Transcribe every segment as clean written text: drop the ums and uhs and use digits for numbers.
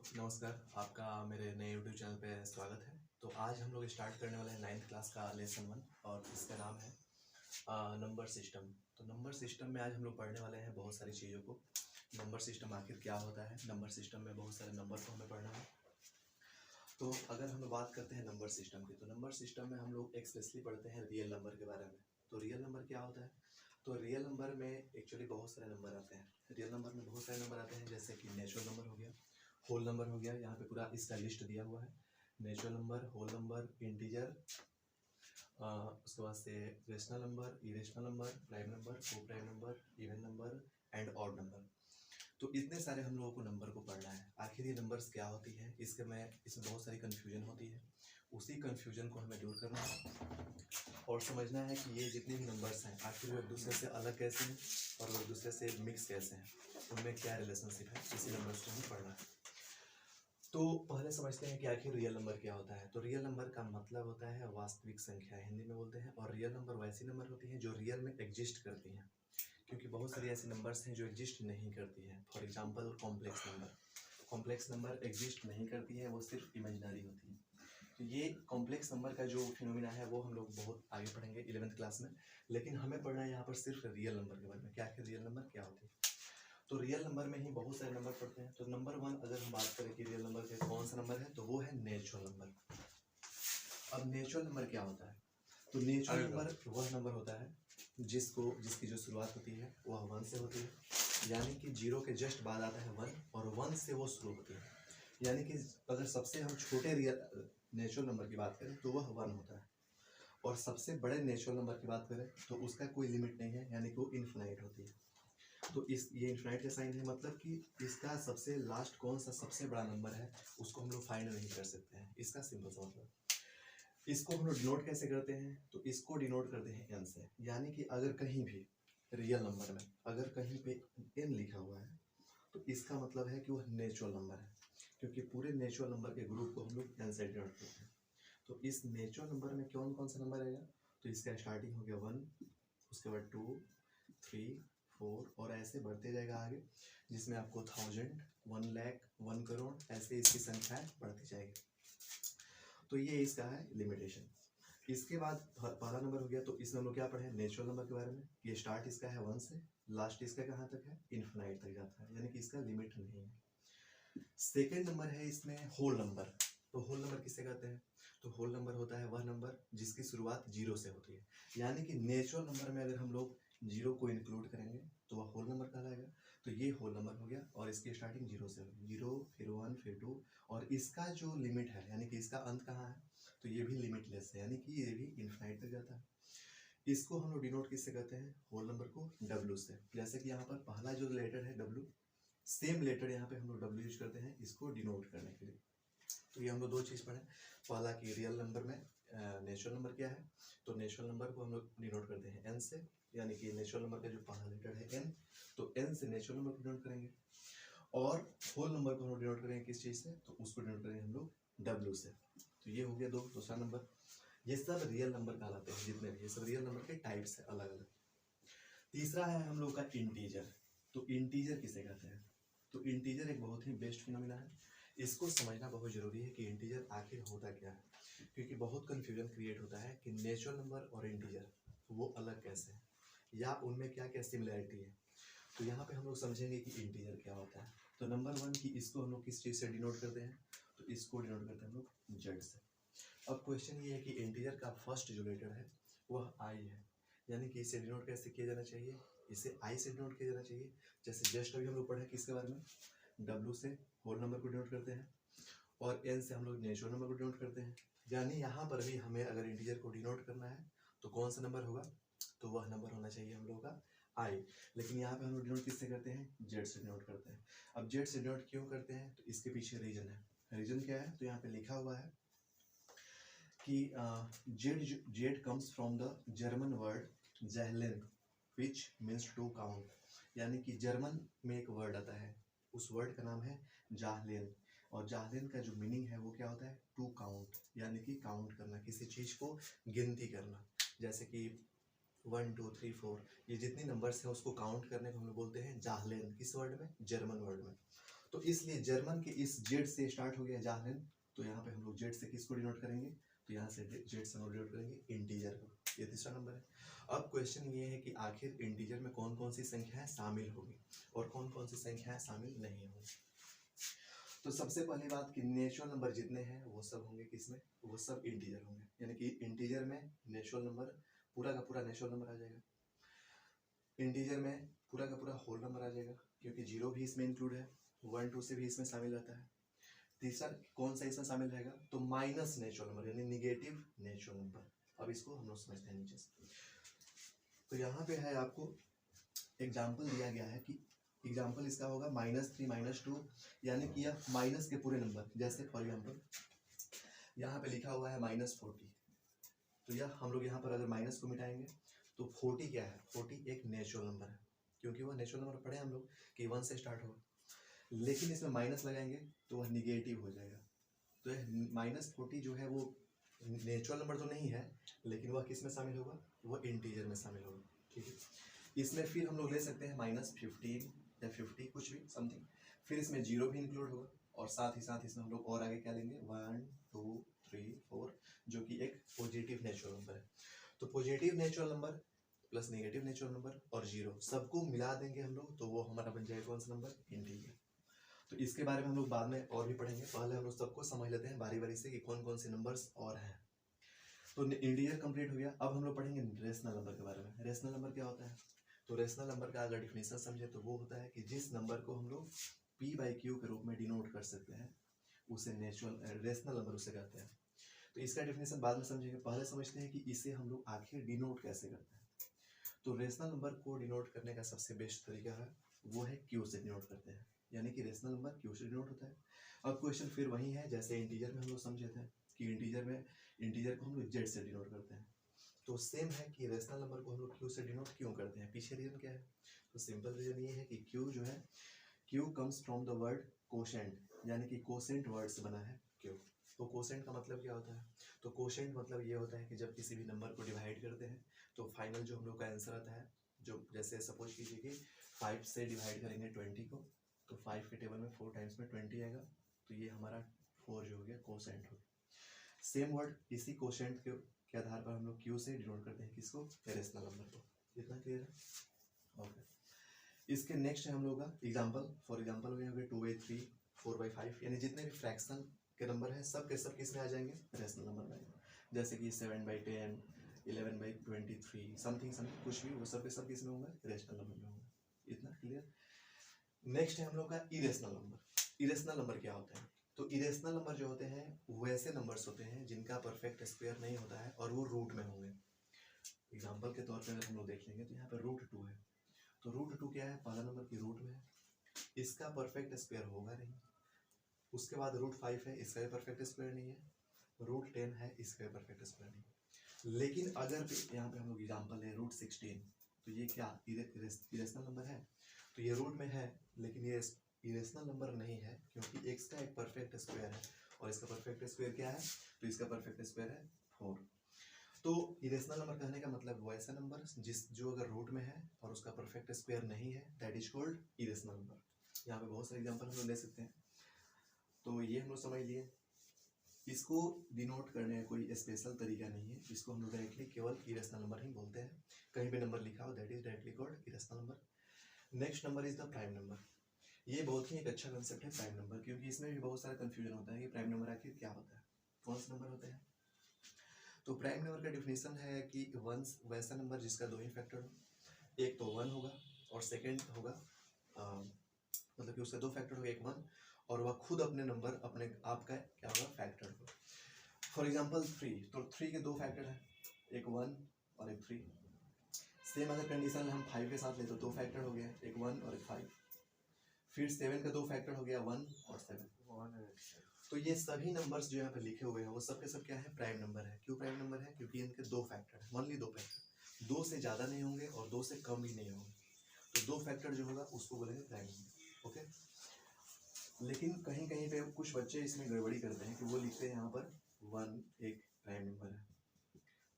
नमस्कार। आपका मेरे नए यूट्यूब चैनल पे स्वागत है। तो आज हम लोग स्टार्ट करने वाले हैं 9th क्लास का लेसन 1 और इसका नाम है नंबर सिस्टम। तो नंबर सिस्टम में आज हम लोग पढ़ने वाले हैं बहुत सारी चीज़ों को। नंबर सिस्टम आखिर क्या होता है, नंबर सिस्टम में बहुत सारे नंबर को हमें पढ़ना है। तो अगर हम बात करते हैं नंबर सिस्टम की, तो नंबर सिस्टम में हम लोग एक्सपेशली पढ़ते हैं रियल नंबर के बारे में। तो रियल नंबर क्या होता है? तो रियल नंबर में एक्चुअली बहुत सारे नंबर आते हैं। रियल नंबर में बहुत सारे नंबर आते हैं, जैसे कि नेचुरल नंबर हो गया, होल नंबर हो गया। यहाँ पे पूरा इसका लिस्ट दिया हुआ है। Natural number, whole number, integer, उसके बाद से rational number, irrational number, prime number, co prime number, even number and odd number. तो इतने सारे हम लोगों को नंबर को पढ़ना है। आखिर ये नंबर्स क्या होती है, इसमें बहुत सारी कन्फ्यूजन होती है। उसी कन्फ्यूजन को हमें दूर करना है और समझना है कि ये जितने भी नंबर्स हैं आखिर वो एक दूसरे से अलग कैसे हैं और वो एक दूसरे से मिक्स कैसे हैं, उनमें क्या रिलेशनशिप है, इसी नंबर्स को हमें पढ़ना है। तो पहले समझते हैं कि आखिर रियल नंबर क्या होता है। तो रियल नंबर का मतलब होता है वास्तविक संख्या, हिंदी में बोलते हैं। और रियल नंबर वैसी नंबर होती हैं जो रियल में एग्जिस्ट करती हैं, क्योंकि बहुत सारी ऐसी नंबर्स हैं जो एग्जिस्ट नहीं करती हैं। For example complex number exist नहीं करती है, वो सिर्फ इमेजिनरी होती है। तो ये कॉम्प्लेक्स नंबर का जो फिनोमिना है वो हम लोग बहुत आगे पढ़ेंगे 11th क्लास में। लेकिन हमें पढ़ना है यहाँ पर सिर्फ रियल नंबर के बारे में, क्या आखिर रियल नंबर क्या होती है। तो रियल नंबर में ही बहुत सारे नंबर पढ़ते हैं। तो नंबर 1 अगर हम बात करें कि रियल नंबर का कौन सा नंबर है, तो वो है नेचुरल नंबर। अब नेचुरल नंबर क्या होता है? तो नेचुरल नंबर वह नंबर होता है जिसकी जो शुरुआत होती है वह 1 से होती है, यानी कि 0 के जस्ट बाद आता है 1 और 1 से वो शुरू होती है। यानी कि अगर सबसे हम छोटे रियल नेचुरल नंबर की बात करें तो वह 1 होता है, और सबसे बड़े नेचुरल नंबर की बात करें तो उसका कोई लिमिट नहीं है, यानी कि वो इन्फिनाइट होती है। तो ये इन्फिनाइट का साइन है, मतलब कि इसका सबसे लास्ट कौन सा सबसे बड़ा नंबर है उसको हम लोग फाइंड नहीं कर सकते हैं। इसका सिंपल सा मतलब इसको हम लोग डिनोट कैसे करते हैं, तो इसको डिनोट करते हैं n से। यानी कि अगर कहीं भी रियल नंबर में अगर कहीं पे n लिखा हुआ है तो इसका मतलब है कि वह नेचुरल नंबर है, क्योंकि पूरे नेचुरल नंबर के ग्रुप को हम लोग n से डिनोट करते हैं। तो इस नेचुरल नंबर में कौन कौन सा नंबर आएगा, तो इसका स्टार्टिंग हो गया 1, उसके बाद 2, 3, 4 और ऐसे बढ़ते जाएगा आगे, जिसमें आपको 1000, 1 लाख, 1 करोड़ ऐसे इसकी संख्याएं बढ़ती जाएगी। तो ये इसका है लिमिटेशन। इसके बाद पहला नंबर हो गया, तो इसमें हम लोग क्या पढ़े नेचुरल नंबर के बारे में। ये स्टार्ट इसका है 1 से, लास्ट इसका कहाँ तक है, इन्फिनाइट तक जाता है, यानी कि इसका लिमिट नहीं है। सेकेंड नंबर है इसमें होल नंबर। तो होल नंबर किसे कहते हैं, तो होल नंबर होता है वह नंबर जिसकी शुरुआत 0 से होती है। यानी कि नेचुरल नंबर में अगर हम लोग 0 को इंक्लूड करेंगे तो वह होल नंबर कहलाएगा। तो ये होल नंबर हो गया और इसकी स्टार्टिंग 0 से होगी, 0 फिर 1 फिर 2, और इसका जो लिमिट है यानी कि इसका अंत कहाँ है, तो ये भी लिमिटलेस है, यानी कि ये भी इन्फिनाइट तक जाता है। इसको हम लोग डिनोट किससे करते हैं, होल नंबर को W से। जैसे कि यहाँ पर पहला जो लेटर है W, सेम लेटर यहाँ पे हम लोग W यूज करते हैं इसको डिनोट करने के लिए। तो ये हम लोग दो चीज़ पढ़े। पहला कि रियल नंबर में नेचुरल नंबर क्या है, तो नेचुरल नंबर को हम लोग डिनोट करते हैं n से, यानी कि नेचुरल नंबर का जो पहला लेटर है n, तो n से नेचुरल नंबर को डिनोट करेंगे। और होल नंबर को हम लोग डिनोट करेंगे किस चीज़ से, तो उसको डिनोट करेंगे हम लोग W से। तो ये हो गया दूसरा नंबर। ये सब रियल नंबर कहलाते हैं, जितने भी ये सब रियल नंबर के टाइप्स है अलग अलग। तीसरा है हम लोग का इंटीजर। तो इंटीजर किसे कहते हैं, तो इंटीजर एक बहुत ही बेस्ट फिनोमिना है। इसको समझना बहुत जरूरी है कि इंटीजर आखिर होता क्या है, क्योंकि बहुत कंफ्यूजन क्रिएट होता है कि नेचुरल नंबर और इंटीजर वो अलग कैसे है या उनमें क्या क्या सिमिलैरिटी है। तो यहाँ पे हम लोग समझेंगे कि इंटीजर क्या होता है। तो नंबर 1 की इसको हम लोग किस चीज़ से डिनोट करते हैं, तो इसको डिनोट करते हैं हम लोग जेड से। अब क्वेश्चन ये है कि इंटीजर का फर्स्ट जो लेटर है वह आई है, यानी कि इसे डिनोट कैसे किया जाना चाहिए, इसे आई से डिनोट किया जाना चाहिए। जैसे जस्ट अभी हम लोग पढ़े किसके बारे में, W से होल नंबर को डिनोट करते हैं और N से हम लोग नेचुरल नंबर को डिनोट करते हैं। यानी यहाँ पर भी हमें अगर इंटीजर को डिनोट करना है तो कौन सा नंबर होगा, तो वह नंबर होना चाहिए हम लोग का आई। लेकिन यहाँ पे हम लोग डिनोट किससे करते हैं, जेड से डिनोट करते हैं। अब जेड से डिनोट क्यों करते हैं, तो इसके पीछे रीजन है। रीजन क्या है, तो यहाँ पे लिखा हुआ है कि Z comes from the German word जहलेन विच मीन्स टू काउंट। यानी कि जर्मन में एक वर्ड आता है, उस वर्ड का नाम है जाहलेन, और जाहलेन का जो मीनिंग है वो क्या होता है, टू काउंट, यानी कि काउंट करना, किसी चीज़ को गिनती करना। जैसे कि 1 2 3 4 ये जितनी नंबर्स हैं उसको काउंट करने को हम लोग बोलते हैं जाहलेन, किस वर्ड में, जर्मन वर्ड में। तो इसलिए जर्मन के इस जेड से स्टार्ट हो गया जाहलन, तो यहाँ पे हम लोग जेड से किसको डिनोट करेंगे, तो यहाँ से जेड से हम डिनोट करेंगे इंटीजर को। ये तीसरा नंबर है। अब क्वेश्चन ये है कि आखिर इंटीजर में कौन कौन सी संख्याएं शामिल होगी और कौन कौन सी संख्याएं शामिल नहीं होंगी। तो सबसे पहली बात कि नेचुरल नंबर जितने हैं वो सब होंगे किसमें, वो सब इंटीजर होंगे, यानी कि इंटीजर में नेचुरल नंबर पूरा का पूरा नेचुरल नंबर आ जाएगा, इंटीजर में पूरा का पूरा होल नंबर आ जाएगा, क्योंकि 0 भी इसमें इंक्लूड है, 1 2 से भी इसमें शामिल रहता है। तीसरा कौन सा इसमें शामिल रहेगा, तो माइनस नेचुरल नंबर यानी निगेटिव नेचुरल नंबर। अब इसको हम लोग समझते हैं नीचे से। तो यहाँ पे है आपको एग्जाम्पल दिया गया है कि एग्जाम्पल इसका होगा -3 -2, यानी कि यह माइनस के पूरे नंबर, जैसे फॉर एग्जाम्पल यहाँ पे लिखा हुआ है -40, तो यह हम लोग यहाँ पर अगर माइनस को मिटाएंगे तो 40 क्या है, 40 एक नेचुरल नंबर है, क्योंकि वह नेचुरल नंबर पढ़े हम लोग कि 1 से स्टार्ट होगा, लेकिन इसमें माइनस लगाएंगे तो वह निगेटिव हो जाएगा। तो यह -40 जो है वो नेचुरल नंबर तो नहीं है, लेकिन वह किस में शामिल होगा, वह इंटीजर में शामिल होगा। ठीक है, इसमें फिर हम लोग ले सकते हैं -15 या 50 कुछ भी समथिंग, फिर इसमें 0 भी इंक्लूड होगा, और साथ ही साथ इसमें हम लोग और आगे क्या लेंगे 1 2 3 4, जो कि एक पॉजिटिव नेचुरल नंबर है। तो positive natural number plus negative natural number और 0 सबको मिला देंगे हम लोग, तो वो हमारा बन जाएगा कौन सा नंबर, इंटीजर। तो इसके बारे में हम लोग बाद में और भी पढ़ेंगे, पहले हम लोग सबको समझ लेते हैं बारी बारी से कि कौन कौन से नंबर्स और हैं। तो इंटीजर कंप्लीट हो गया। अब हम लोग पढ़ेंगे रेशनल नंबर के बारे में। रेशनल नंबर क्या होता है, तो रेशनल नंबर का अगर डिफिनेशन समझे तो वो होता है कि जिस नंबर को हम लोग p/q के रूप में डिनोट कर सकते हैं उसे नेचुरल रेशनल नंबर उसे कहते हैं। तो इसका डिफिनेशन बाद में समझेंगे, पहले समझते हैं कि इसे हम लोग आखिर डिनोट कैसे करते हैं। तो रेशनल नंबर को डिनोट करने का सबसे बेस्ट तरीका है वो है q से डिनोट करते हैं, यानी कि रेशनल नंबर q से डिनोट होता है। अब क्वेश्चन फिर वही है जैसे इंटीजर में हम लोग समझे थे कि इंटीजर को हम लोग z से डिनोट करते हैं, तो सेम है कि रेशनल नंबर को हम लोग q से डिनोट क्यों करते हैं, पीछे रीजन क्या है। तो सिंपल रीजन ये है कि q जो है, q comes from the word quotient, यानी कि कोसेंट वर्ड से बना है q। तो कोसेंट का मतलब क्या होता है, तो कोशेंट मतलब ये होता है कि जब किसी भी नंबर को डिवाइड करते हैं तो फाइनल जो हम लोग का आंसर आता है, जो जैसे सपोज कीजिए कि 5 से डिवाइड करेंगे 20 को, तो 5 के टेबल में 4 टाइम्स में 20 आएगा, तो ये हमारा 4 जो हो गया कोसेंट हो गया। सेम वर्ड इसी कोसेंट के आधार पर हम लोग q से डिनोट करते हैं किसको, रेशनल नंबर को। इतना क्लियर है। ओके, इसके नेक्स्ट है हम लोग का एग्जांपल। फॉर एग्जांपल हो गया 2/3 4/5, यानी जितने भी फ्रैक्शन के नंबर हैं सब के सब किस में आ जाएंगे, रेशनल नंबर में आएंगे। जैसे कि 7/10 11/23 समथिंग कुछ भी, वो सब के सब किस में होंगे, रेशनल नंबर में होंगे। इतना क्लियर। नेक्स्ट है हम लोग का इरेशनल नंबर। इरेशनल नंबर क्या होते हैं, तो इरेशनल नंबर जो होते हैं वैसे नंबर्स होते हैं जिनका परफेक्ट स्क्वायर नहीं होता है और वो रूट में होंगे। एग्जांपल के तौर पर अगर हम लोग देख लेंगे तो यहाँ पर √2 है, तो √2 क्या है, पहला नंबर की रूट में है, इसका परफेक्ट स्क्वायर होगा नहीं। उसके बाद √5 है, इसका भी परफेक्ट स्क्वायर नहीं है। √10 है, इसका भी परफेक्ट स्क्वायर नहीं है। लेकिन अगर यहाँ पे हम लोग एग्जांपल है √16, तो ये क्या इरेशनल नंबर है, तो ये रूट में है लेकिन ये इरेशनल नंबर नहीं है, क्योंकि x का एक परफेक्ट स्क्वायर है और इसका परफेक्ट स्क्वायर क्या है, तो इसका परफेक्ट स्क्वायर है 4। तो इरेशनल नंबर कहने का मतलब वो ऐसा नंबर जो अगर रूट में है और उसका परफेक्ट स्क्वायर नहीं है, that is called irrational number. यहाँ पे बहुत सारे एग्जांपल हम लोग ले सकते हैं। तो ये हम लोग समझ लिए। इसको डिनोट करने का कोई स्पेशल तरीका नहीं है, इसको हम लोग डायरेक्टली केवल इरेशनल नंबर ही बोलते हैं। कहीं पे नंबर लिखा हो that is directly called irrational number. Next number is the prime number. ये बहुत ही एक अच्छा कंसेप्ट है प्राइम नंबर, क्योंकि इसमें भी बहुत सारा कंफ्यूजन होता है कि प्राइम नंबर आखिर क्या होता है, कौन सा नंबर होता है। तो प्राइम नंबर का डिफिनेशन है कि वंस वैसा नंबर जिसका दो ही फैक्टर हो, एक तो 1 होगा और सेकंड होगा मतलब कि उसका दो फैक्टर होगा, एक 1 और वह खुद अपने नंबर अपने आप का क्या होगा, फैक्टर होगा। फॉर एग्जांपल 3, तो 3 के दो फैक्टर हैं, एक 1 और एक 3। सेम अगर कंडीशन हम 5 के साथ ले तो दो फैक्टर हो गया, एक 1 और एक 5। फिर 7 का दो फैक्टर हो गया 1 और 7। तो ये सभी नंबर्स जो यहाँ पे लिखे हुए हैं वो सब के सब क्या है, प्राइम नंबर है। क्यों प्राइम नंबर है, क्योंकि इनके दो फैक्टर है, ओनली दो फैक्टर, 2 से ज़्यादा नहीं होंगे और 2 से कम भी नहीं होंगे, तो दो फैक्टर जो होगा उसको बोलेंगे प्राइम नंबर। ओके, लेकिन कहीं कहीं पे कुछ बच्चे इसमें गड़बड़ी करते हैं कि वो लिखते हैं यहाँ पर 1 एक प्राइम नंबर है।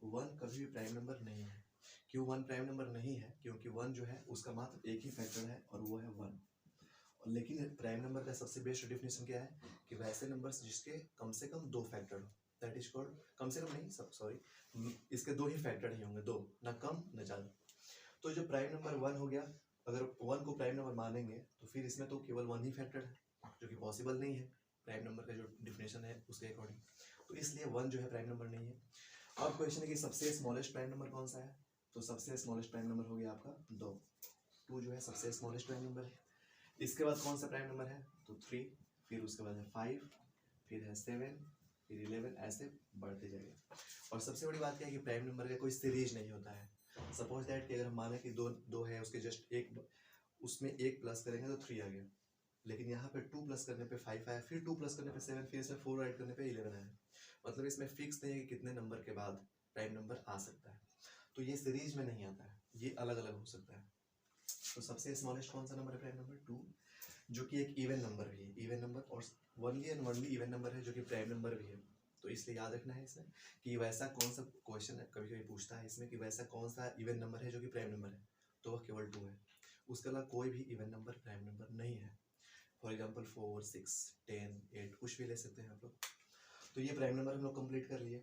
1 कभी भी प्राइम नंबर नहीं है। क्यों 1 प्राइम नंबर नहीं है, क्योंकि 1 जो है उसका मात्र एक ही फैक्टर है और वो है 1, लेकिन प्राइम नंबर का सबसे बेस्ट डेफिनेशन क्या है कि वैसे नंबर्स जिसके कम से कम 2 फैक्टर हो, दैट इज कॉल्ड, कम से कम नहीं सब सॉरी, इसके 2 ही फैक्टर ही होंगे, 2, ना कम ना ज़्यादा। तो जो प्राइम नंबर 1 हो गया, अगर 1 को प्राइम नंबर मानेंगे तो फिर इसमें तो केवल 1 ही फैक्टर है, जो कि पॉसिबल नहीं है प्राइम नंबर का जो डेफिनेशन है उसके अकॉर्डिंग। तो इसलिए 1 जो है प्राइम नंबर नहीं है। अब क्वेश्चन है कि सबसे स्मॉलेस्ट प्राइम नंबर कौन सा है, तो सबसे स्मॉलेस्ट प्राइम नंबर हो गया आपका 2 जो है सबसे स्मॉलेस्ट प्राइम नंबर है। इसके बाद कौन सा प्राइम नंबर है, तो 3, फिर उसके बाद है 5, फिर है 7, फिर 11, ऐसे बढ़ते जाएगा। और सबसे बड़ी बात क्या है कि प्राइम नंबर का कोई सीरीज नहीं होता है। सपोज दैट कि अगर हम माने कि दो है, उसके जस्ट एक, उसमें एक प्लस करेंगे तो 3 आ गया, लेकिन यहाँ पे 2 प्लस करने पे 5 आया, फिर 2 प्लस करने पे 7, फिर इसमें 4 ऐड करने पे 11 आया। मतलब इसमें फिक्स नहीं है कि कितने नंबर के बाद प्राइम नंबर आ सकता है, तो ये सीरीज में नहीं आता है, ये अलग अलग हो सकता है। तो सबसे स्मॉलेस्ट कौन सा नंबर है, प्राइम नंबर 2, जो कि एक इवन नंबर भी है, इवन नंबर और only and only even number है, जो कि प्राइम नंबर भी है। तो इसलिए याद रखना है इसमें कि वैसा कौन सा क्वेश्चन कभी कभी पूछता है इसमें कि वैसा कौन सा इवन नंबर है जो कि प्राइम नंबर है, तो वह केवल 2 है, उसके अलावा कोई भी इवन नंबर प्राइम नंबर नहीं है। फॉर एग्जाम्पल 4, 6, 10, 8 कुछ भी ले सकते हैं आप लोग। तो ये प्राइम नंबर हम लोग कंप्लीट कर लिए।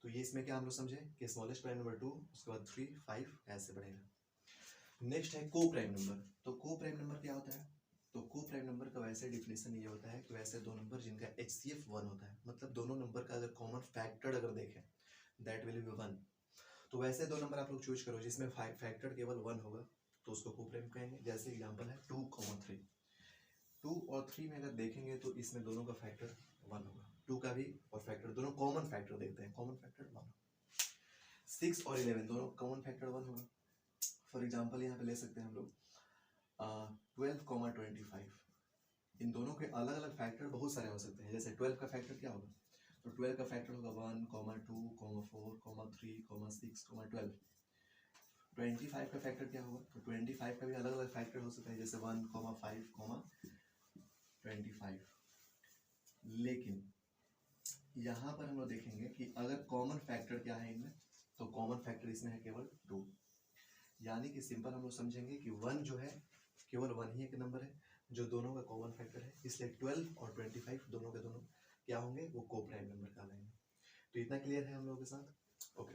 तो ये इसमें क्या हम लोग समझे कि स्मॉलेस्ट प्राइम नंबर 2, उसके बाद 3, 5 ऐसे बढ़ेगा। नेक्स्ट है को प्राइम नंबर। तो को प्राइम नंबर क्या होता है, तो को प्राइम नंबर का वैसे डिफिनेशन ये होता है कि वैसे दो नंबर जिनका HCF 1 होता है, मतलब दोनों नंबर का अगर कॉमन फैक्टर अगर देखें दैट विल बी 1, तो वैसे दो नंबर आप लोग चूज करो जिसमें फैक्टर केवल 1 होगा, तो उसको को प्राइम कहेंगे। जैसे एग्जांपल है 2, 3, 2 और 3 में अगर देखेंगे तो इसमें दोनों का फैक्टर 1 होगा, 2 का भी और फैक्टर दोनों कॉमन फैक्टर देखते हैं, कॉमन फैक्टर 1। 6 और 11 दोनों कॉमन फैक्टर 1 होगा। फॉर एग्जाम्पल यहाँ पे ले सकते हैं हम लोग 12, 25, इन दोनों के अलग अलग फैक्टर बहुत सारे हो सकते हैं। जैसे 12 का फैक्टर क्या होगा, तो 12 का फैक्टर होगा 1, 2, 4, 3, 6, 12। 25 का फैक्टर क्या होगा, तो 25 का भी अलग अलग फैक्टर हो सकता है, जैसे 1, 5, 25। लेकिन यहाँ पर हम लोग देखेंगे कि अगर कॉमन फैक्टर क्या है इनमें, तो कॉमन फैक्टर इसमें है केवल 2, यानी कि सिंपल हम लोग समझेंगे कि 1 जो है केवल 1 ही एक नंबर है जो दोनों का कॉमन फैक्टर है, इसलिए 12 और 25 दोनों के दोनों क्या होंगे, वो को प्राइम नंबर कहलाएंगे। तो इतना क्लियर है हम लोगों के साथ। ओके,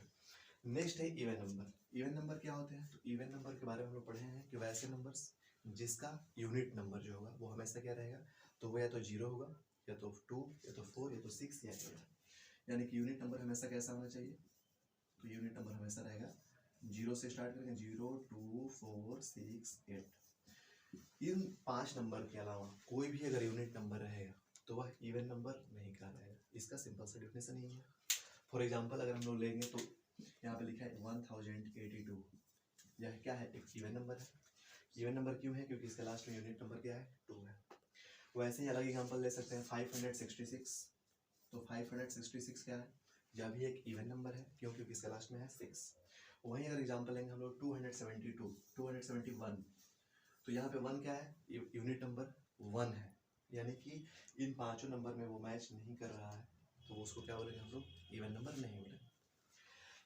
नेक्स्ट है इवन नंबर। इवन नंबर क्या होते हैं, तो इवन नंबर के बारे में हम लोग पढ़े हैं कि वैसे नंबर्स जिसका यूनिट नंबर जो होगा वो हमेशा क्या रहेगा, तो वो या तो 0 होगा, या तो 2, या तो 4, या तो 6 या 8, यानी कि यूनिट नंबर हमेशा कैसा होना चाहिए, तो यूनिट नंबर हमेशा रहेगा 0 से स्टार्ट करेंगे, 0, 2, 4, 6, 8। इन 5 नंबर के अलावा कोई भी अगर यूनिट नंबर रहेगा तो वह इवन नंबर नहीं कहलाएगा। इसका सिंपल सा डिफिनेशन यही है। फॉर एग्जांपल अगर हम लोग लेंगे तो यहाँ पे लिखा है 1082, यह क्या है, एक इवन नंबर है। इवन नंबर क्यों है, क्योंकि इसका लास्ट में यूनिट नंबर क्या है, 2 है। वैसे ही अलग एग्जांपल ले सकते हैं 566, तो 566 क्या है, यह भी एक इवन नंबर है, क्यों, क्योंकि इसका लास्ट में है 6। वहीं अगर एग्जांपल लेंगे हम लोग 272, 271, तो यहाँ पे 1 क्या है, यूनिट नंबर 1 है, यानी कि इन 5 नंबर में वो मैच नहीं कर रहा है, तो उसको क्या बोलेंगे हम लोग, इवन नंबर नहीं बोलेंगे।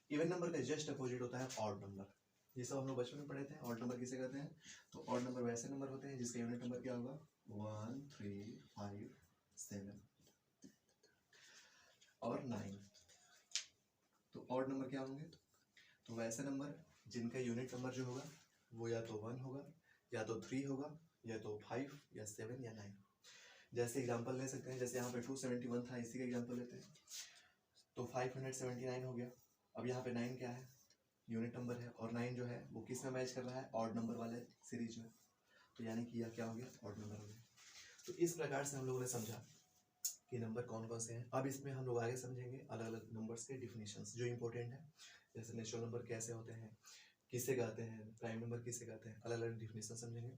इवन नंबर का जस्ट अपोजिट होता है ऑड नंबर। ये सब हम लोग बचपन में पढ़े थे। ऑड नंबर किसे कहते हैं, तो ऑड नंबर वैसे नंबर होते हैं जिसका यूनिट नंबर क्या होगा, 1, 3, 5, 7 और 9। तो ऑड नंबर क्या होंगे, तो वैसे नंबर जिनका यूनिट नंबर जो होगा वो या तो 1 होगा, या तो 3 होगा, या तो 5, या 7, या 9। जैसे एग्जांपल ले सकते हैं, जैसे यहाँ पे 271 था, इसी का एग्जांपल लेते हैं, तो 579 हो गया। अब यहाँ पे 9 क्या है, यूनिट नंबर है, और 9 जो है वो किस में मैच कर रहा है, ऑड नंबर वाले सीरीज में, तो यानी कि यह क्या हो गया, ऑड नंबर हो गया। तो इस प्रकार से हम लोगों ने समझा कि नंबर कौन कौन से हैं। अब इसमें हम लोग आगे समझेंगे अलग अलग नंबर्स के डिफिनेशंस जो इंपॉर्टेंट है, जैसे नेचुरल नंबर कैसे होते हैं, किसे कहते हैं, प्राइम नंबर किसे कहते हैं, अलग अलग डिफिनेशन समझेंगे।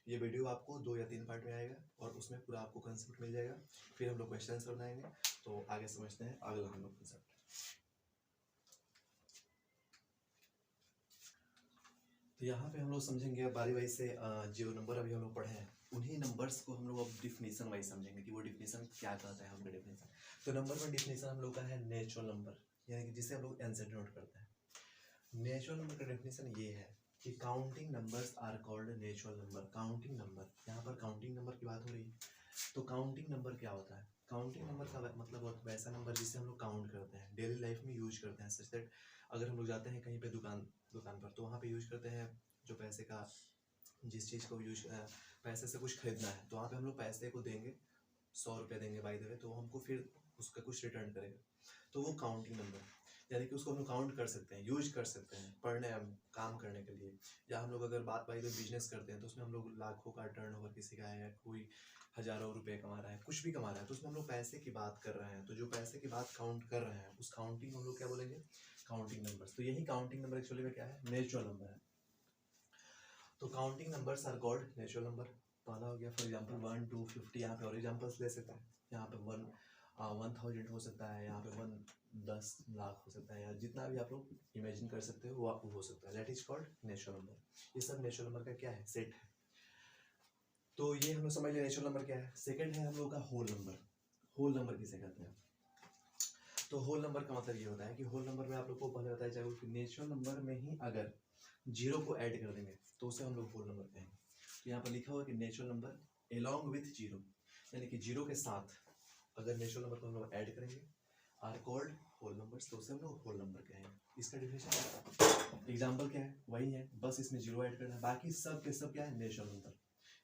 ये वीडियो आपको 2 या 3 पार्ट में आएगा और उसमें पूरा आपको कंसेप्ट मिल जाएगा। फिर हम लोग क्वेश्चन आंसर बनाएंगे। तो आगे समझते हैं अगला हम लोग कंसेप्ट। तो यहाँ पे हम लोग समझेंगे बारी बारी से जो नंबर अभी हम लोग पढ़े हैं उन्हीं नंबर्स को हम लोग अब डिफिनेशन वाइज समझेंगे कि वो डिफिनेशन क्या कहता है उनका डिफिनेशन। तो नंबर 1 डिफिनेशन हम लोग का है नेचुरल नंबर, यानी कि जिसे हम लोग एन से डिनोट करते हैं। नेचुरल नंबर का डेफिनेशन ये है कि counting numbers are called natural number. Counting number, यहाँ पर काउंटिंग नंबर की बात हो रही है। तो काउंटिंग नंबर क्या होता है? काउंटिंग नंबर का मतलब होता है वैसा नंबर जिसे हम लोग काउंट करते हैं, डेली लाइफ में यूज करते हैं। सच दैट अगर हम लोग जाते हैं कहीं पे दुकान पर, तो वहाँ पे यूज करते हैं जो पैसे का, जिस चीज़ को यूज पैसे से कुछ खरीदना है, तो वहाँ पे हम लोग पैसे को देंगे, 100 रुपये देंगे बाय द वे, तो हमको फिर उसका कुछ रिटर्न करेगा, तो वो काउंटिंग नंबर, यानी कि उसको हम लोग काउंट कर सकते हैं, यूज कर सकते हैं पढ़ने काम करने के लिए। या हम लोग अगर बात बाई द बिजनेस करते हैं, तो उसमें हम लोग लाखों का टर्नओवर किसी का है, या कोई हजारों रुपए कमा रहा है, कुछ भी कमा रहा है, तो उसमें हम लोग पैसे की बात कर रहे हैं। तो जो पैसे की बात काउंट कर रहे हैं, उस काउंटिंग हम लोग क्या बोलेंगे? Counting numbers. तो यही काउंटिंग नंबर एक्चुअली में क्या है? नेचुरल नंबर है। तो counting numbers are called natural number. पहला हो गया फॉर एग्जांपल 1 2 50। यहाँ पे और एग्जांपल्स ले सकते हैं। यहाँ पे 1000 हो सकता है, यहाँ पे 10 लाख हो सकता है, या जितना भी आप लोग इमेजिन कर सकते हो वो हो सकता है। That is called natural number. ये सब नेचुरल नंबर का क्या है? सेट है। तो ये हम लोग समझ लिया नेचुरल नंबर क्या है। सेकंड है हम लोग का होल नंबर। होल नंबर किसे कहते हैं? तो होल नंबर का मतलब ये होता है कि होल नंबर में आप लोग को पहले बताया जाएगा कि नेचुरल नंबर में ही अगर जीरो को ऐड कर देंगे तो उसे हम लोग होल नंबर कहेंगे। तो यहाँ पर लिखा हुआ कि natural number along with zero, यानी कि जीरो के साथ अगर नेचुरल नंबर को हम लोग ऐड करेंगे आर कॉल्ड होल नंबर्स, तो उसे हम लोग होल नंबर कहेंगे। इसका डिफिनेशन एग्जांपल क्या है? वही है, बस इसमें जीरो ऐड करना है, बाकी सब के सब क्या है? Natural number.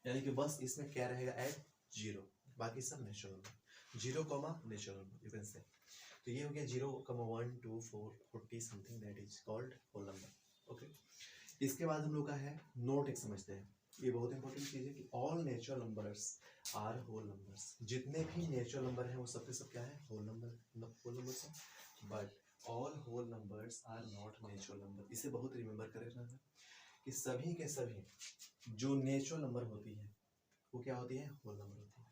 यानी कि बस इसमें क्या रहेगा? ऐड जीरो, बाकी सब natural number. Zero comma natural number, you can say. तो ये हो गया 0,1 2 4 40 something, that is called whole number. Okay, इसके बाद हम लोग का है नोट। एक समझते हैं, ये बहुत इंपॉर्टेंट चीज है कि all natural numbers are whole numbers. जितने भी नेचुरल नंबर हैं वो सब के सब क्या है? होल नंबर, होल नंबर्स हैं। But all whole numbers are not natural number. इसे बहुत रिमेंबर कर रखना है कि सभी के सभी जो नेचुरल नंबर होती है वो क्या होती है? होल नंबर होती है।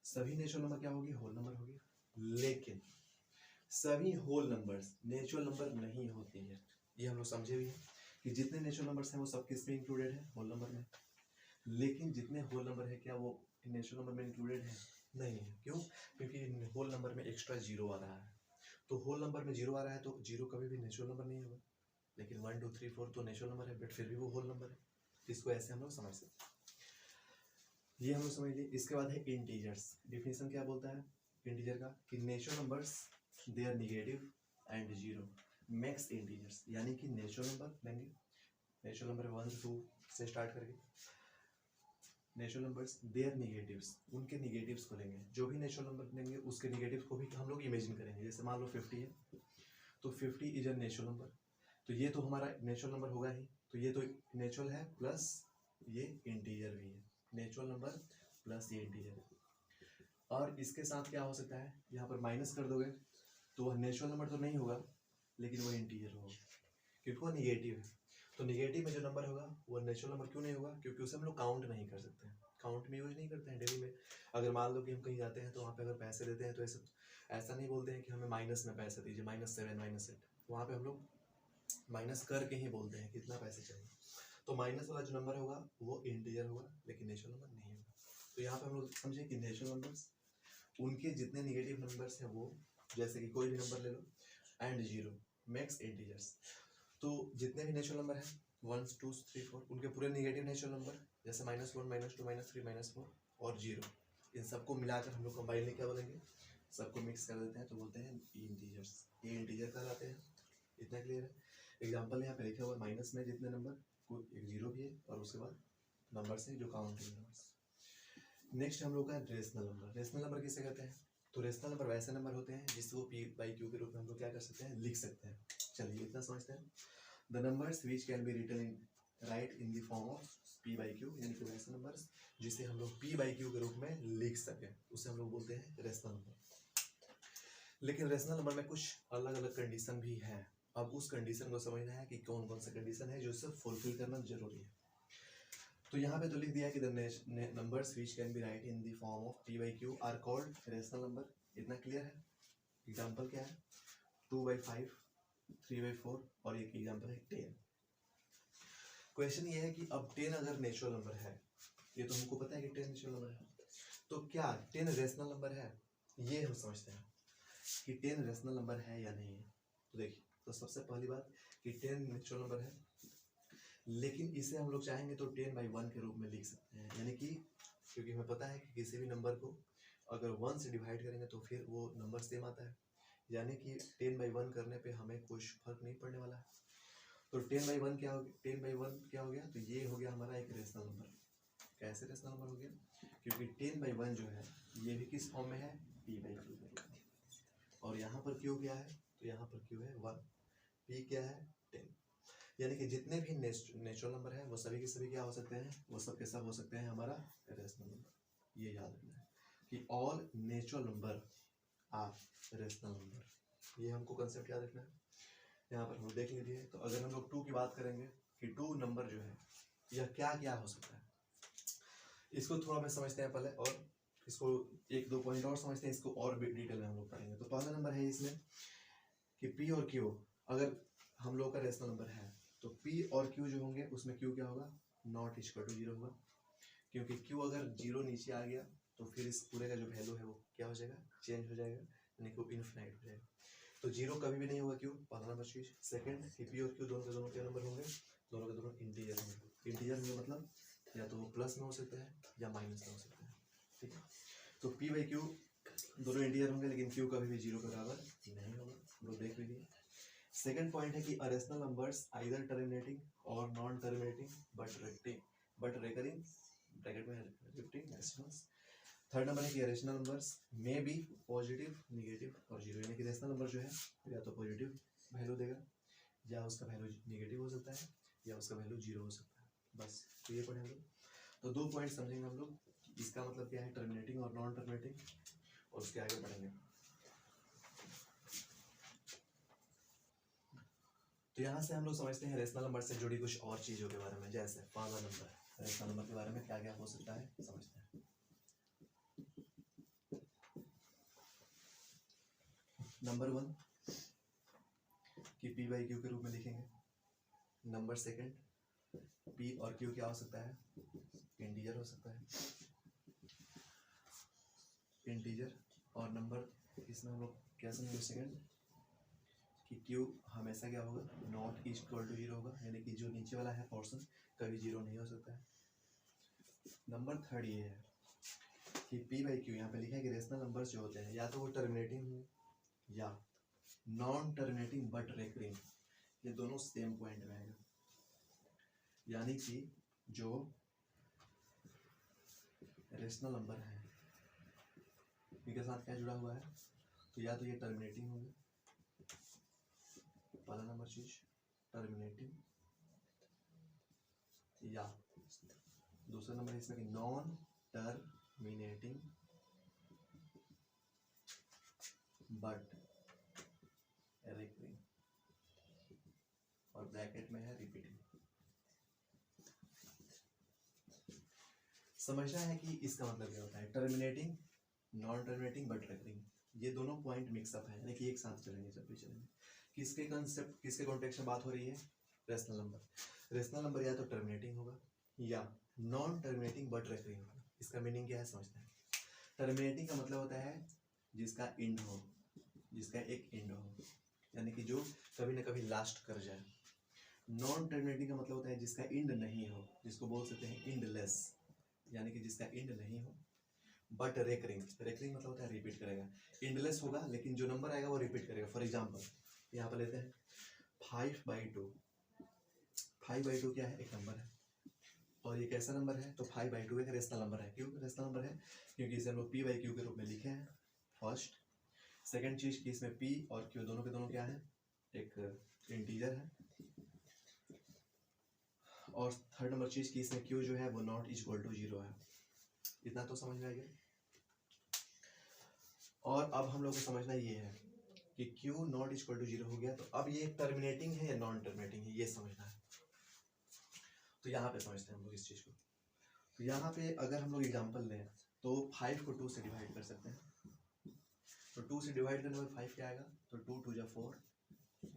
सभी नेचुरल नंबर क्या होगी? होल नंबर होगी। लेकिन सभी होल नंबर्स नेचुरल नंबर नहीं होती है। ये हम लोग समझे भी हैं कि जितने नेचुरल नंबर्स हैं वो सब किस में इंक्लूडेड है? होल नंबर में। लेकिन जितने होल नंबर है क्या वो नेचुरल नंबर में इंक्लूडेड है? नहीं है। क्यों? क्योंकि होल नंबर में एक्स्ट्रा जीरो आ रहा है। तो होल नंबर में जीरो आ रहा है तो जीरो कभी भी नेचुरल नंबर नहीं होगा। लेकिन 1 2 3 4 तो नेचुरल नंबर है, बट फिर भी वो होल नंबर है। इसको ऐसे हम लोग समझ सकते हैं। ये हम लोग समझ लिए। इसके बाद है इंटीजर्स। डिफिनेशन क्या बोलता है इंटीजर का? कि natural numbers they are negative and zero makes integers. यानी कि नेचुरल नंबर लेंगे, नेचुरल नंबर 1 2 से स्टार्ट करके नेचुरल नंबर्स देयर नेगेटिव्स, उनके नेगेटिव्स को लेंगे। जो भी नेचुरल नंबर लेंगे उसके नेगेटिव्स को भी हम लोग इमेजिन करेंगे। जैसे मान लो 50 है तो 50 इज अ नेचुरल नंबर, तो ये तो हमारा नेचुरल नंबर होगा ही। तो ये तो नेचुरल है प्लस ये इंटीजर भी है, नेचुरल नंबर प्लस ये इंटीजर। और इसके साथ क्या हो सकता है? यहाँ पर माइनस कर दोगे तो वह नेचुरल नंबर तो नहीं होगा, लेकिन वो इंटीजर होगा क्योंकि वो निगेटिव है। तो निगेटिव में जो नंबर होगा वो नेचुरल नंबर क्यों नहीं होगा? क्योंकि उसे हम लोग काउंट नहीं कर सकते हैं, काउंट में यूज नहीं करते हैं डेली में। अगर मान लो कि हम कहीं जाते हैं तो वहाँ पे अगर पैसे देते हैं तो ऐसा नहीं बोलते हैं कि हमें माइनस में पैसे दीजिए, -7 -8। वहाँ पे हम लोग माइनस करके ही बोलते हैं कितना पैसे चाहिए। तो माइनस वाला जो नंबर होगा वो इंटीजर होगा, लेकिन नेचुरल नंबर नहीं होगा। तो यहाँ पे हम लोग समझे कि नेचुरल नंबर्स उनके जितने निगेटिव नंबर्स हैं वो, जैसे कि कोई भी नंबर ले लो, एंड जीरो मैक्स इंटीजर्स। तो जितने भी नेचुरल नंबर हैं 1 2 3 4 उनके पूरे नेगेटिव नेचुरल नंबर, जैसे -1 -2 -3 -4 और जीरो, इन सबको मिलाकर हम लोग कंबाइन में क्या बोलेंगे? सबको मिक्स कर देते हैं तो बोलते हैं इंटीजर्स। ये इंटीजर कहलाते हैं। इतना क्लियर है? एग्जाम्पल यहाँ पे लिखा हुआ है, माइनस में जितने नंबर, कोई एक जीरो भी है और उसके बाद नंबर्स हैं जो काउंटिंग नंबर्स। नेक्स्ट हम लोग का रेशनल नंबर। रेशनल नंबर किसे कहते हैं? तो रेशनल नंबर वैसे नंबर होते हैं जिसको P/Q के रूप में हम लोग क्या कर सकते हैं? लिख सकते हैं। चलिए इतना समझते हैं। The numbers which can be written in write in the form of P/Q, यानी कि वैसे नंबर्स जिसे हम लोग P/Q के रूप में लिख सकें उसे हम लोग बोलते हैं रेशनल नंबर। लेकिन रेशनल नंबर में कुछ अलग अलग कंडीशन भी है। अब उस कंडीशन को समझना है कि कौन कौन सा कंडीशन है जो उसे फुलफिल करना जरूरी है। तो यहाँ पे तो लिख दिया कि the numbers which can be write in the form of P/Q are called rational number. इतना क्लियर है? एग्जाम्पल क्या है? 2/5, 3/4 और एक एग्जाम्पल है 10। क्वेश्चन ये है कि अब 10 अगर नेचुरल नंबर है, ये तो हमको पता है कि 10 नेचुरल नंबर है, तो क्या 10 रेशनल नंबर है? ये हम समझते हैं कि 10 रेशनल नंबर है या नहीं है। तो देखिए, तो सबसे पहली बात कि 10 नेचुरल नंबर है, लेकिन इसे हम लोग चाहेंगे तो 10/1 के रूप में लिख सकते हैं, यानी कि क्योंकि हमें पता है कि किसी भी नंबर को अगर 1 से डिवाइड करेंगे तो फिर वो नंबर सेम आता है, यानी कि 10/1 करने पे हमें कुछ फर्क नहीं पड़ने वाला है। तो 10/1 क्या हो गया, 10/1 क्या हो गया, तो ये हो गया हमारा एक रेशनल नंबर। कैसे रेशनल नंबर हो गया, क्योंकि 10/1 जो है ये भी किस फॉर्म में है, p/q में, और यहाँ पर q क्या है, तो यहाँ पर q है 1, p क्या है 10, यानी कि जितने भी नेचुरल नंबर है वो सभी के सभी क्या हो सकते हैं, वो सब के सब हो सकते हैं हमारा रेशनल नंबर। ये याद रखना है कि all natural number are rational number, ये हमको कंसेप्ट याद रखना है। यहाँ पर हम देख लीजिए, तो अगर हम लोग 2 की बात करेंगे कि 2 नंबर जो है यह क्या क्या हो सकता है, इसको थोड़ा मैं समझते हैं पहले, और इसको 1-2 पॉइंट और समझते हैं, इसको और भी डिटेल में हम लोग पढ़ेंगे। तो पहला नंबर है इसमें कि p और q अगर हम लोग का रेशनल नंबर है तो p और q जो होंगे उसमें q क्या होगा, नॉट इक्वल टू 0 होगा, क्योंकि q अगर 0 नीचे आ गया तो फिर इस पूरे का जो वैल्यू है वो क्या हो जाएगा, चेंज हो जाएगा, यानी कि इनफिनाइट हो जाएगा। तो 0 कभी भी नहीं होगा q, पहला नंबर चीज। सेकंड कि p और q दोनों के दोनों क्या नंबर होंगे, दोनों के दोनों इंटीजर होंगे। इंटीजर में मतलब या तो वो प्लस में हो सकते हैं या माइनस में हो सकते हैं, ठीक है। तो p/q दोनों इंटीजर होंगे, लेकिन q कभी भी 0 के बराबर नहीं होगा, हम लोग देख लीजिए। सेकंड पॉइंट है कि रेशनल नंबर्स आइदर टर्मिनेटिंग और non terminating but recurring bracket में रिपीटिंग डेसिमल्स। थर्ड नंबर है कि रेशनल नंबर्स में बी पॉजिटिव, नेगेटिव और जीरो, यानी कि रेशनल नंबर जो है या तो पॉजिटिव वैल्यू देगा या उसका वैल्यू नेगेटिव हो सकता है या उसका वैल्यू 0 हो सकता है। बस तो ये पढ़े हम लोग। तो 2 पॉइंट समझेंगे हम लोग, इसका मतलब क्या है टर्मिनेटिंग और नॉन टर्मिनेटिंग, और उसके आगे बढ़ेंगे। तो यहाँ से हम लोग समझते हैं रेशनल नंबर से जुड़ी कुछ और चीज़ों के बारे में, जैसे पहला नंबर रेशनल नंबर के बारे में क्या क्या हो सकता है समझते हैं। नंबर 1 कि p/q के रूप में लिखेंगे। नंबर सेकंड p और q क्या हो सकता है, इंटीजर हो सकता है, इंटीजर। और नंबर इसमें हम लोग क्या समझेंगे, सेकंड कि q हमेशा क्या होगा, नॉट इक्वल टू 0 होगा, यानी कि जो नीचे वाला है पोर्शन कभी 0 नहीं हो सकता है। नंबर थर्ड ये है कि p/q यहाँ पे लिखा है कि रेशनल नंबर्स जो होते हैं या तो वो टर्मिनेटिंग हो या नॉन टर्मिनेटिंग बट रेकरिंग, ये दोनों सेम पॉइंट में आएगा, यानी कि जो रेशनल नंबर है इनके साथ क्या जुड़ा हुआ है, तो या तो ये टर्मिनेटिंग होंगे, पहला नंबर चीज टर्मिनेटिंग, या दूसरा नंबर इसमें कि नॉन टर्मिनेटिंग बट रेकरिंग, और ब्रैकेट में है रिपीटिंग। समझना है कि इसका मतलब क्या होता है, terminating, non terminating but recurring, ये दोनों पॉइंट मिक्सअप है, यानी कि एक साथ चलेंगे जब भी चलेंगे। किसके कंसेप्ट, किसके कॉन्टेक्स्ट में बात हो रही है, रेशनल नंबर। रेशनल नंबर या तो टर्मिनेटिंग होगा या नॉन टर्मिनेटिंग बट रेकरिंग होगा। इसका मीनिंग क्या है समझते हैं। टर्मिनेटिंग का मतलब होता है जिसका एंड हो, जिसका एक एंड हो, यानी कि जो कभी ना कभी लास्ट कर जाए। नॉन टर्मिनेटिंग का मतलब होता है जिसका एंड नहीं हो, जिसको बोल सकते हैं एंडलेस, यानी कि जिसका एंड नहीं हो। बट रेकरिंग, रेकरिंग मतलब होता है रिपीट करेगा। एंडलेस होगा लेकिन जो नंबर आएगा वो रिपीट करेगा। फॉर एग्जांपल यहाँ पर लेते हैं 5/2। 5/2 क्या है, एक नंबर है, और ये कैसा नंबर है, तो 5/2 एक रेशनल नंबर है। क्यों रेशनल नंबर है, क्योंकि इसे हम लोग p/q के रूप में लिखे हैं फर्स्ट। सेकंड चीज कि इसमें p और q दोनों के दोनों क्या है, एक इंटीजर है। और थर्ड नंबर चीज कि इसमें q जो है वो नॉट इक्वल टू 0 है। इतना तो समझ में आ गया। और अब हम लोग को समझना ये है कि q नॉट इक्वल टू 0 हो गया, तो अब ये टर्मिनेटिंग है या नॉन टर्मिनेटिंग है, ये समझना है। तो यहाँ पे समझते हैं हम लोग इस चीज को। तो यहाँ पे अगर हम लोग एग्जांपल लें तो 5 को 2 से डिवाइड कर सकते हैं। तो 2 से डिवाइड करने में 5 क्या आएगा, तो 2 2 जा 4,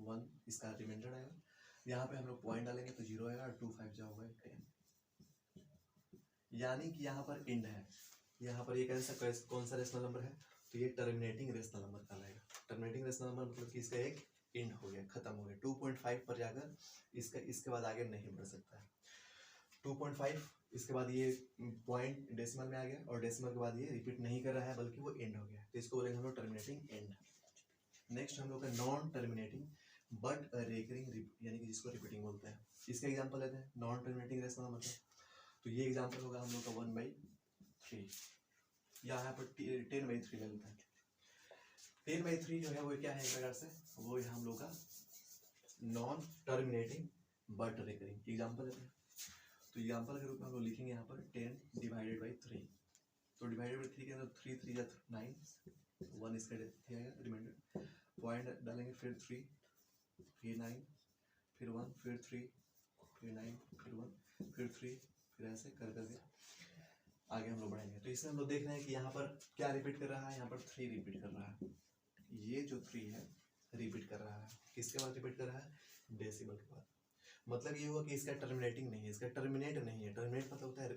1 इसका रिमाइंडर आएगा। यहाँ पे हम लोग पॉइंट डालेंगे तो 0 आएगा, और 2 5 जा होगा 10, यानी कि यहाँ पर एंड है। यहाँ पर ये कौन सा रेशनल नंबर है, तो ये टर्मिनेटिंग रेशनल नंबर कहलाएगा। टर्मिनेटिंग रेशनल नंबर मतलब कि इसका एक एंड हो गया, खत्म हो गया। 2.5 पर जाकर इसके बाद आगे नहीं बढ़ सकता है। 2.5 इसके बाद ये पॉइंट डेसिमल में आ गया और डेसिमल के बाद ये रिपीट नहीं कर रहा है बल्कि वो एंड हो गया, तो इसको बोलेंगे हम लोग टर्मिनेटिंग एंड। नेक्स्ट हम लोग का नॉन टर्मिनेटिंग बट रेकरिंग, यानी कि जिसको रिपीटिंग बोलते हैं। इसका एग्जांपल लेते हैं नॉन टर्मिनेटिंग रेशनल नंबर का। तो ये एग्जांपल होगा हम लोग का 1/3, या यहाँ पर 10/3 ले लेते हैं। 10/3 जो है वो क्या है एक प्रकार से, वो है हम लोग का non terminating but recurring. Example लेते हैं, तो एग्जाम्पल के रूप में हम लोग लिखेंगे यहाँ पर 10/3। तो डिवाइडेड बाई 3 के अंदर 3 3 या 9, 1 इसका रिमाइंडर, पॉइंट डालेंगे, फिर 3, फिर 9, फिर 1, फिर 3, फिर 9, फिर 1, फिर 3, फिर ऐसे कर करके आगे हम लोग बढ़ेंगे। तो इसमें हम लोग देख रहे हैं कि यहाँ पर क्या रिपीट कर रहा है, यहाँ पर 3 रिपीट कर रहा है। ये जो 3 है रिपीट कर रहा है, किसके बाद रिपीट कर रहा है, डेसिमल के बाद। मतलब ये हुआ कि इसका टर्मिनेटिंग नहीं है, इसका टर्मिनेट नहीं है। टर्मिनेट मतलब होता है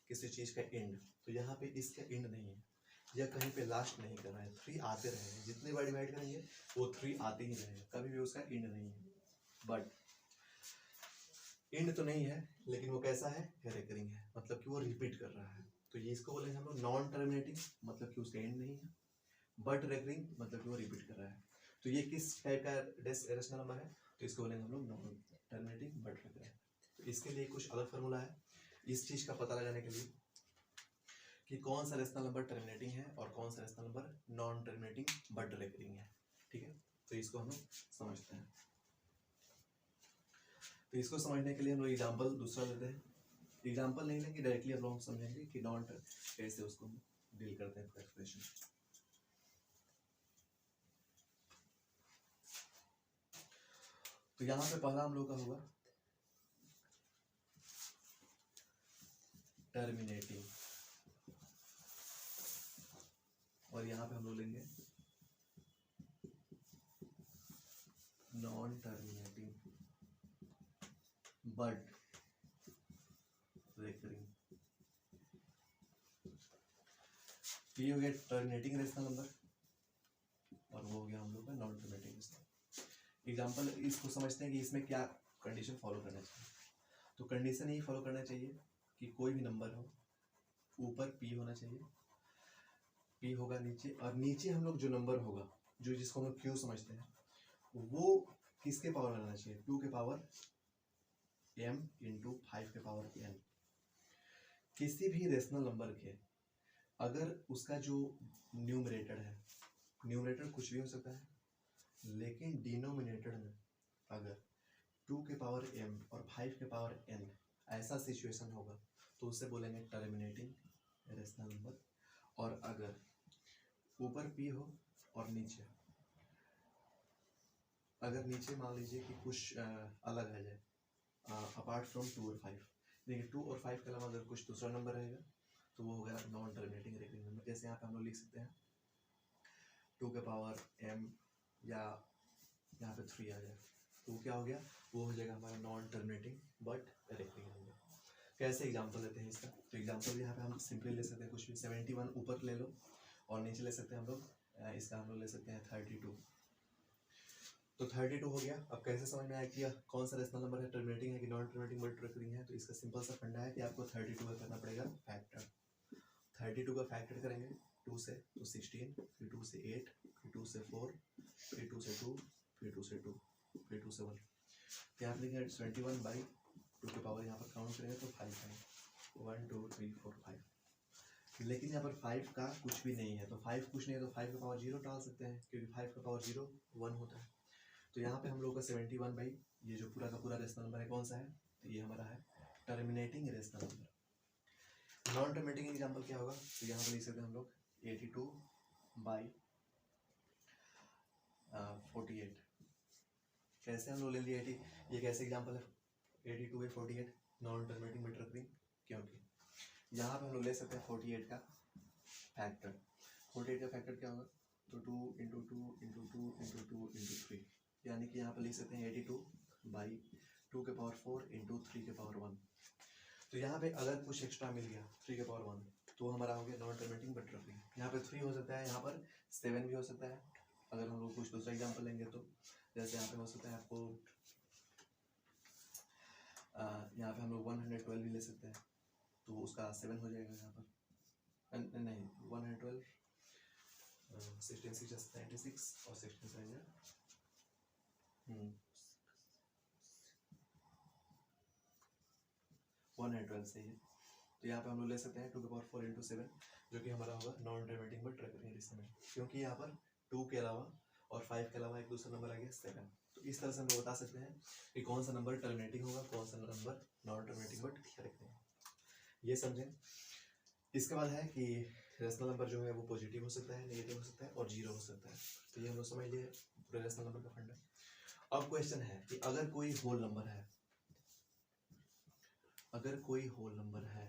किसी चीज़ का एंड, तो यहाँ पे इसका एंड नहीं है, या कहीं पे लास्ट नहीं कर रहा है। 3 आते रहेंगे, जितने बार डिवाइड करेंगे वो 3 आते ही रहेंगे, कभी भी उसका एंड नहीं है। बट एंड तो नहीं है, लेकिन वो कैसा है, रेकरिंग है, मतलब कि वो रिपीट कर रहा है। तो ये इसको बोलेंगे हम लोग नॉन टर्मिनेटिंग, मतलब कि उसका एंड नहीं है। बट रेकरिंग मतलब कि वो रिपीट कर रहा है। तो ये किस टाइप का रेशनल नंबर है, तो इसको बोलेंगे हम लोग नॉन टर्मिनेटिंग बट रेकरिंग। तो इसके लिए कुछ अलग फार्मूला है इस चीज़ का पता लगाने के लिए कि कौन सा रेशनल नंबर टर्मिनेटिंग है और कौन सा rational number non terminating but recurring है। ठीक है, तो इसको हम लोग समझते हैं। तो इसको समझने के लिए हम लोग एग्जाम्पल दूसरा लेते हैं। एग्जाम्पल नहीं लेंगे, डायरेक्टली हम लोग समझेंगे कि नॉन कैसे उसको डील करते हैं एक्सप्रेशन। तो यहाँ पे पहला हम लोग का होगा टर्मिनेटिंग, और यहाँ पे हम लोग लेंगे नॉन टर्मिनेटिंग बट रेकरिंग। ये हो गया टर्मिनेटिंग रेशनल नंबर और वो हो गया हम लोग का नॉन टर्मिनेटिंग रेशनल। एग्जाम्पल इसको समझते हैं कि इसमें क्या कंडीशन फॉलो करना चाहिए। तो कंडीशन यही फॉलो करना चाहिए कि कोई भी नंबर हो, ऊपर पी होना चाहिए, पी होगा नीचे, और नीचे हम लोग जो नंबर होगा, जो जिसको हम लोग क्यू समझते हैं, वो किसके पावर में रहना चाहिए, 2 के पावर m इंटू 5 के पावर n। किसी भी रेशनल नंबर के अगर उसका जो न्यूमरेटर है, न्यूमरेटर कुछ भी हो सकता है, लेकिन डिनोमिनेटर में अगर 2 के पावर m और 5 के पावर n ऐसा सिचुएशन होगा तो उससे बोलेंगे टर्मिनेटिंग रेशनल नंबर। और अगर ऊपर p हो और नीचे, अगर नीचे मान लीजिए कि कुछ अलग आ जाए, अपार्ट फ्रॉम 2 और 5, देखिए 2 और 5 के अलावा अगर कुछ दूसरा नंबर रहेगा तो वो हो गया नॉन टर्मिनेटिंग रेकरिंग नंबर। जैसे यहाँ पे हम लोग लिख सकते हैं 2 के पावर m, या यहाँ पे 3 आ जाए, तो क्या हो गया, वो हो जाएगा हमारा non terminating but recurring number. कैसे एग्जांपल लेते हैं इसका, तो एग्जांपल यहाँ पे हम सिंपली ले सकते हैं कुछ भी, 71 ऊपर ले लो और नीचे ले सकते हैं हम लोग, इसका हम लोग ले सकते हैं 32। तो 32 हो गया। अब कैसे समझ में आया कि कौन सा रेशनल नंबर है, टर्मिनेटिंग है कि नॉन टर्मिनेटिंग बट रेकरिंग है। तो इसका सिंपल सा फंडा है कि आपको 32 का करना पड़ेगा फैक्टर। 32 का फैक्टर करेंगे 2 से तो 16, फिर 2 से 8, फिर 2 से 4, फिर 2 से 2, फिर 2 से 2, फिर 2 से 1। यहाँ लिखेंगे 21/2 के पावर, यहाँ पर काउंट करेंगे तो 5 है, 1 2 3 4 5। लेकिन यहाँ पर 5 का कुछ भी नहीं है, तो 5 कुछ नहीं है तो 5 का पावर 0 डाल सकते हैं, क्योंकि 5 का पावर 0 1 होता है। तो यहाँ पे हम लोग का 71 ये जो पूरा का पूरा रेशनल नंबर है कौन सा है, तो ये हमारा है terminating rational number. Non terminating example क्या होगा, तो यहाँ पर लिख सकते हैं हम लोग 82/48। कैसे हम लोग ले लिए 80, ये कैसे एग्जाम्पल है 82/48 नॉन टर्मिनेटिंग बट रेकरिंग, क्योंकि यहाँ पे हम लोग ले सकते हैं 48 का फैक्टर। 48 का फैक्टर क्या होगा, तो 2 इंटू 2 इंटू 2 इंटू 2 इंटू 3, यानी कि यहाँ पर लिख सकते हैं 82/2 के पावर 4 इंटू 3 के पावर 1। तो यहाँ पे अगर कुछ एक्स्ट्रा मिल गया 3 के पावर 1 तो हमारा हो गया नॉन टर्मिनेटिंग बट रेकरिंग। यहाँ पे 3 हो सकता है, यहाँ पर 7 भी हो सकता है, अगर हम लोग कुछ दूसरा एग्जाम्पल लेंगे तो जैसे यहाँ पे हो सकता है आपको यहाँ पे हम लोग 112 भी ले सकते हैं, तो उसका 7 हो जाएगा यहाँ पर। नहीं 112 16 6 96 और 16 से आएगा 112 सही है। तो यहाँ पे हम लोग ले सकते हैं 2 की पावर 4 इंटू 7, जो कि हमारा होगा नॉन रिमेटिंग बट रेशनल, क्योंकि यहाँ पर 2 के अलावा और 5 के अलावा एक दूसरा नंबर आ गया 7। तो इस तरह से हम लोग बता सकते हैं कि कौन सा नंबर टर्मिनेटिंग होगा, कौन सा number non terminating but correct है, ये समझें। इसके बाद है कि रेशनल नंबर जो है वो पॉजिटिव हो सकता है, नेगेटिव हो सकता है और जीरो हो सकता है। तो ये हम लोग समझ लिए पूरे रेशनल नंबर का फंडा। अब क्वेश्चन है कि अगर कोई होल नंबर है, अगर कोई होल नंबर है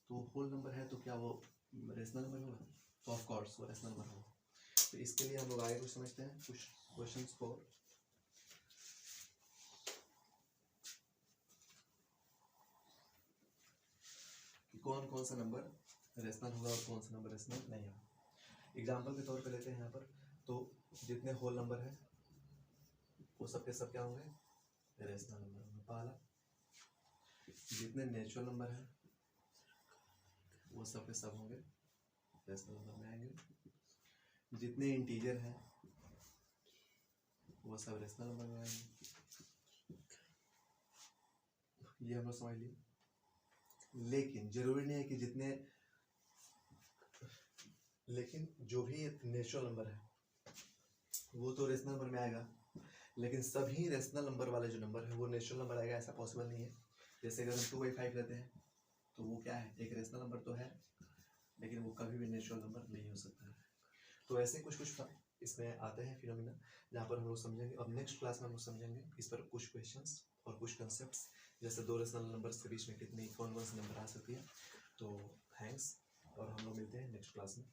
तो होल नंबर है तो क्या वो रेशनल नंबर होगा? तो ऑफ कोर्स वो रेशनल नंबर होगा। तो इसके लिए हम लोग आगे कुछ समझते हैं, कुछ क्वेश्चंस को। कि कौन कौन सा नंबर रेशनल होगा और कौन सा नंबर रेशनल नहीं होगा। एग्जाम्पल के तौर पे लेते हैं यहाँ पर, तो जितने होल नंबर है वो सब के सब क्या होंगे? रेशनल नंबर होंगे। पहला, जितने नेचुरल नंबर है वो सब के सब होंगे रेशनल नंबर में आएंगे। जितने इंटीजर हैं वो सब रेशनल नंबर में आएंगे। ये हम लोग समझ लिए। लेकिन जरूरी नहीं है कि जितने, लेकिन जो भी नेचुरल नंबर है वो तो रेशनल नंबर में आएगा, लेकिन सभी रेशनल नंबर वाले जो नंबर है वो नेचुरल नंबर आएगा, ऐसा पॉसिबल नहीं है। जैसे अगर हम 2/5 लेते हैं तो वो क्या है? एक रेशनल नंबर तो है, लेकिन वो कभी भी नेचुरल नंबर नहीं हो सकता है। तो ऐसे कुछ कुछ इसमें आते हैं फिनोमिना, जहाँ पर हम लोग समझेंगे। अब नेक्स्ट क्लास में हम लोग समझेंगे इस पर कुछ क्वेश्चंस और कुछ कंसेप्ट्स, जैसे दो रेशनल नंबर्स के बीच में कितनी कौन कौन सी नंबर आ सकती है। तो थैंक्स, और हम लोग मिलते हैं नेक्स्ट क्लास में।